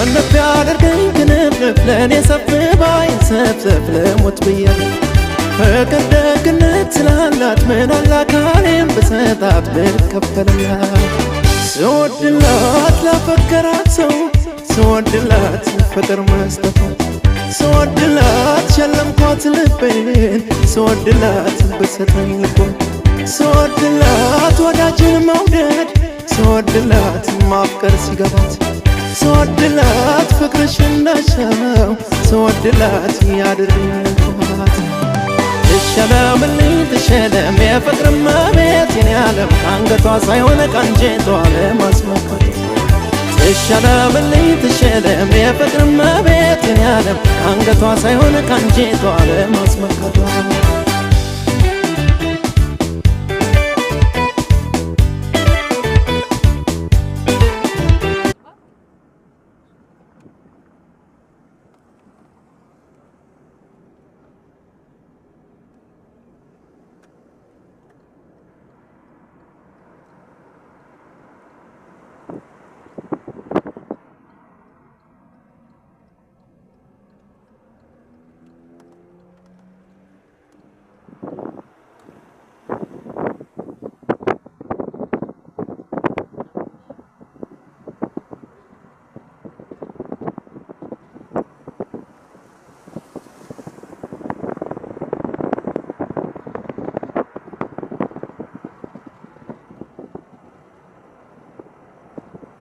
ክንፍ ያደርገኝ ክንፍ ለእኔ ሰፍ ባይ ሰፍሰፍ ለሞት ብያለሁ ፍቅር ደግነት ስላላት ምን አላካሌም ብሰጣት ብከፈልላት ስወድላት ላፈቀራት ሰው ስወድላት ፍቅር መስጠቷት ስወድላት ሸለምኳት ልቤን ስወድላት ብሰጠኝ ልቦን ስወድላት ወዳጅን መውደድ ስወድላት ማፍቀር ሲገባት ስወድላት ፍቅርሽ እንዳሻው ስወድላት ያድርግላት ትሸለምልኝ ትሸለም የፍቅር እመቤት የኔ ዓለም ከአንገቷ ሳይሆን ከአንጀቷ ለማስመካት ትሸለምልኝ ትሸለም የፍቅር እመቤት የኔ ዓለም ከአንገቷ ሳይሆን ከአንጀቷ ለማስመካት